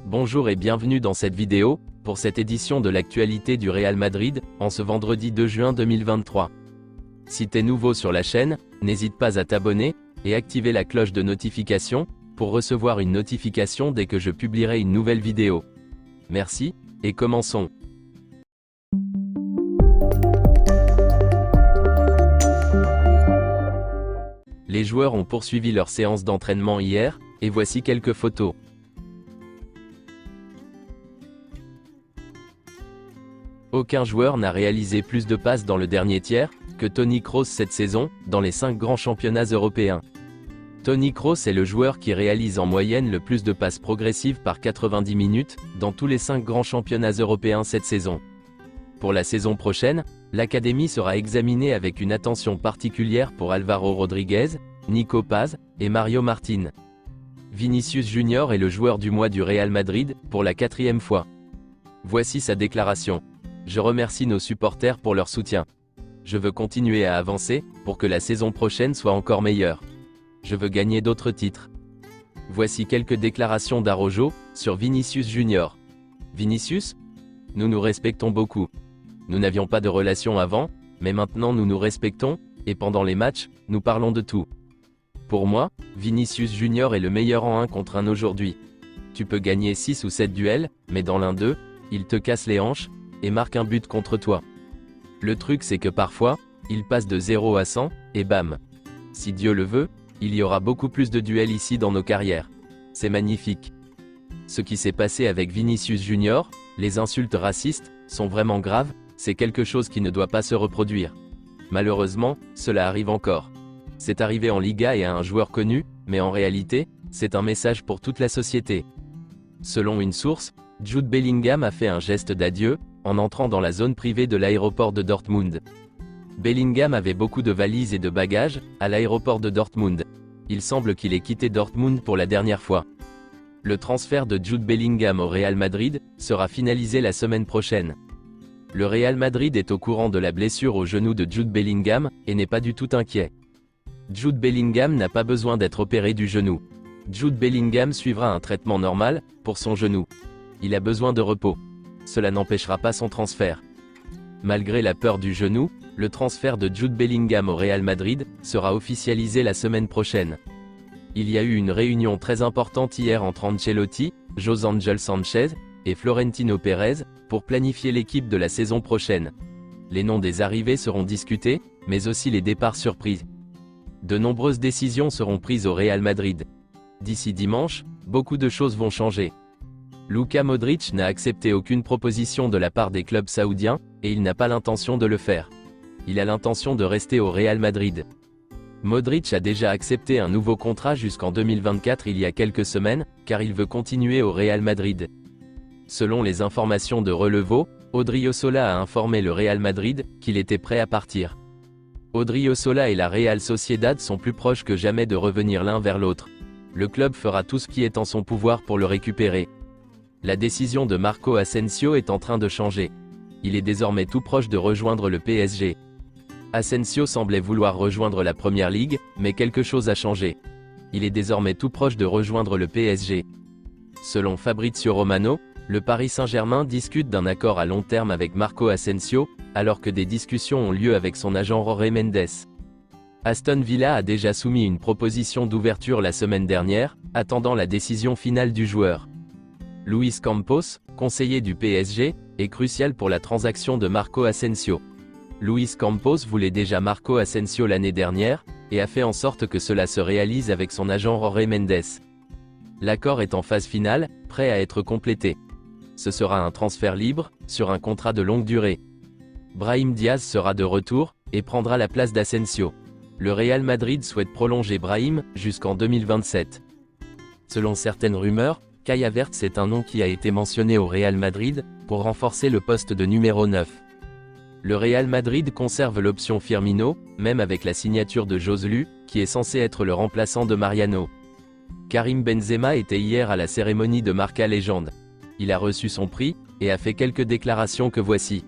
Bonjour et bienvenue dans cette vidéo, pour cette édition de l'actualité du Real Madrid, en ce vendredi 2 juin 2023. Si t'es nouveau sur la chaîne, n'hésite pas à t'abonner, et activer la cloche de notification, pour recevoir une notification dès que je publierai une nouvelle vidéo. Merci, et commençons. Les joueurs ont poursuivi leur séance d'entraînement hier, et voici quelques photos. Aucun joueur n'a réalisé plus de passes dans le dernier tiers que Toni Kroos cette saison, dans les 5 grands championnats européens. Toni Kroos est le joueur qui réalise en moyenne le plus de passes progressives par 90 minutes, dans tous les 5 grands championnats européens cette saison. Pour la saison prochaine, l'académie sera examinée avec une attention particulière pour Álvaro Rodríguez, Nico Paz, et Mario Martín. Vinicius Junior est le joueur du mois du Real Madrid, pour la 4e fois. Voici sa déclaration. Je remercie nos supporters pour leur soutien. Je veux continuer à avancer, pour que la saison prochaine soit encore meilleure. Je veux gagner d'autres titres. Voici quelques déclarations d'Araujo, sur Vinicius Junior. Vinicius ? Nous nous respectons beaucoup. Nous n'avions pas de relation avant, mais maintenant nous nous respectons, et pendant les matchs, nous parlons de tout. Pour moi, Vinicius Junior est le meilleur en 1 contre 1 aujourd'hui. Tu peux gagner 6 ou 7 duels, mais dans l'un d'eux, il te casse les hanches, et marque un but contre toi. Le truc c'est que parfois, il passe de 0 à 100, et bam. Si Dieu le veut, il y aura beaucoup plus de duels ici dans nos carrières. C'est magnifique. Ce qui s'est passé avec Vinicius Junior, les insultes racistes, sont vraiment graves, c'est quelque chose qui ne doit pas se reproduire. Malheureusement, cela arrive encore. C'est arrivé en Liga et à un joueur connu, mais en réalité, c'est un message pour toute la société. Selon une source, Jude Bellingham a fait un geste d'adieu, en entrant dans la zone privée de l'aéroport de Dortmund. Bellingham avait beaucoup de valises et de bagages, à l'aéroport de Dortmund. Il semble qu'il ait quitté Dortmund pour la dernière fois. Le transfert de Jude Bellingham au Real Madrid sera finalisé la semaine prochaine. Le Real Madrid est au courant de la blessure au genou de Jude Bellingham, et n'est pas du tout inquiet. Jude Bellingham n'a pas besoin d'être opéré du genou. Jude Bellingham suivra un traitement normal, pour son genou. Il a besoin de repos. Cela n'empêchera pas son transfert. Malgré la peur du genou, le transfert de Jude Bellingham au Real Madrid sera officialisé la semaine prochaine. Il y a eu une réunion très importante hier entre Ancelotti, José Ángel Sánchez, et Florentino Pérez, pour planifier l'équipe de la saison prochaine. Les noms des arrivées seront discutés, mais aussi les départs surprises. De nombreuses décisions seront prises au Real Madrid. D'ici dimanche, beaucoup de choses vont changer. Luka Modric n'a accepté aucune proposition de la part des clubs saoudiens, et il n'a pas l'intention de le faire. Il a l'intention de rester au Real Madrid. Modric a déjà accepté un nouveau contrat jusqu'en 2024 il y a quelques semaines, car il veut continuer au Real Madrid. Selon les informations de Relevo, Odriozola a informé le Real Madrid qu'il était prêt à partir. Odriozola et la Real Sociedad sont plus proches que jamais de revenir l'un vers l'autre. Le club fera tout ce qui est en son pouvoir pour le récupérer. La décision de Marco Asensio est en train de changer. Il est désormais tout proche de rejoindre le PSG. Asensio semblait vouloir rejoindre la Première Ligue, mais quelque chose a changé. Il est désormais tout proche de rejoindre le PSG. Selon Fabrizio Romano, le Paris Saint-Germain discute d'un accord à long terme avec Marco Asensio, alors que des discussions ont lieu avec son agent Jorge Mendes. Aston Villa a déjà soumis une proposition d'ouverture la semaine dernière, attendant la décision finale du joueur. Luis Campos, conseiller du PSG, est crucial pour la transaction de Marco Asensio. Luis Campos voulait déjà Marco Asensio l'année dernière, et a fait en sorte que cela se réalise avec son agent Jorge Mendes. L'accord est en phase finale, prêt à être complété. Ce sera un transfert libre, sur un contrat de longue durée. Brahim Diaz sera de retour, et prendra la place d'Asensio. Le Real Madrid souhaite prolonger Brahim, jusqu'en 2027. Selon certaines rumeurs, Kai Havertz est un nom qui a été mentionné au Real Madrid, pour renforcer le poste de numéro 9. Le Real Madrid conserve l'option Firmino, même avec la signature de Joselu, qui est censé être le remplaçant de Mariano. Karim Benzema était hier à la cérémonie de Marca Légende. Il a reçu son prix, et a fait quelques déclarations que voici.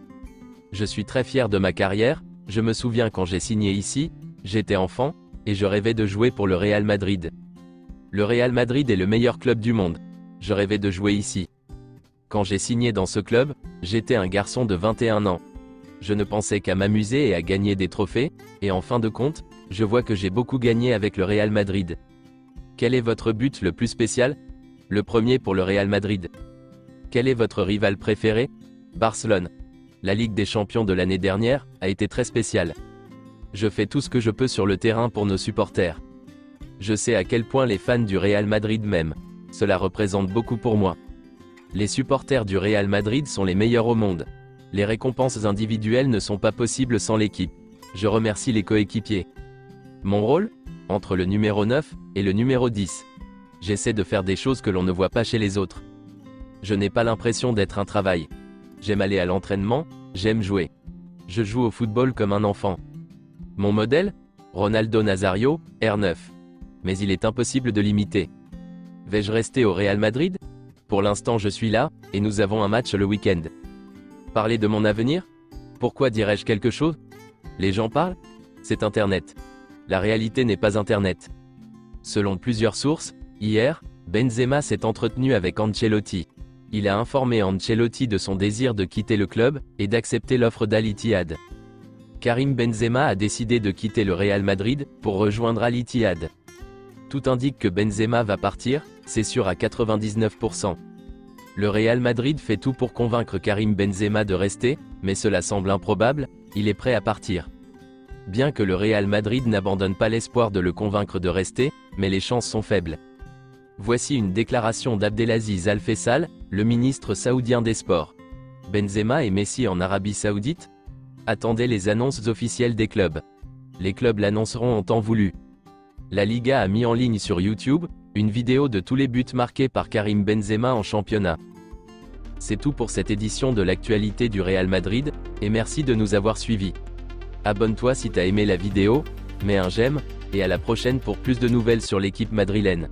Je suis très fier de ma carrière, je me souviens quand j'ai signé ici, j'étais enfant, et je rêvais de jouer pour le Real Madrid. Le Real Madrid est le meilleur club du monde. Je rêvais de jouer ici. Quand j'ai signé dans ce club, j'étais un garçon de 21 ans. Je ne pensais qu'à m'amuser et à gagner des trophées, et en fin de compte, je vois que j'ai beaucoup gagné avec le Real Madrid. Quel est votre but le plus spécial? Le premier pour le Real Madrid. Quel est votre rival préféré? Barcelone. La Ligue des Champions de l'année dernière a été très spéciale. Je fais tout ce que je peux sur le terrain pour nos supporters. Je sais à quel point les fans du Real Madrid m'aiment. Cela représente beaucoup pour moi. Les supporters du Real Madrid sont les meilleurs au monde. Les récompenses individuelles ne sont pas possibles sans l'équipe. Je remercie les coéquipiers. Mon rôle? Entre le numéro 9 et le numéro 10. J'essaie de faire des choses que l'on ne voit pas chez les autres. Je n'ai pas l'impression d'être un travail. J'aime aller à l'entraînement, j'aime jouer. Je joue au football comme un enfant. Mon modèle? Ronaldo Nazario, R9. Mais il est impossible de l'imiter. Vais-je rester au Real Madrid? Pour l'instant je suis là, et nous avons un match le week-end. Parler de mon avenir? Pourquoi dirais-je quelque chose? Les gens parlent? C'est Internet. La réalité n'est pas Internet. Selon plusieurs sources, hier, Benzema s'est entretenu avec Ancelotti. Il a informé Ancelotti de son désir de quitter le club, et d'accepter l'offre d'Al Ittihad. Karim Benzema a décidé de quitter le Real Madrid, pour rejoindre Al Ittihad. Tout indique que Benzema va partir, c'est sûr à 99%. Le Real Madrid fait tout pour convaincre Karim Benzema de rester, mais cela semble improbable, il est prêt à partir. Bien que le Real Madrid n'abandonne pas l'espoir de le convaincre de rester, mais les chances sont faibles. Voici une déclaration d'Abdelaziz Al Faisal, le ministre saoudien des Sports. Benzema et Messi en Arabie Saoudite? Attendez les annonces officielles des clubs. Les clubs l'annonceront en temps voulu. La Liga a mis en ligne sur YouTube une vidéo de tous les buts marqués par Karim Benzema en championnat. C'est tout pour cette édition de l'actualité du Real Madrid, et merci de nous avoir suivis. Abonne-toi si t'as aimé la vidéo, mets un j'aime, et à la prochaine pour plus de nouvelles sur l'équipe madrilène.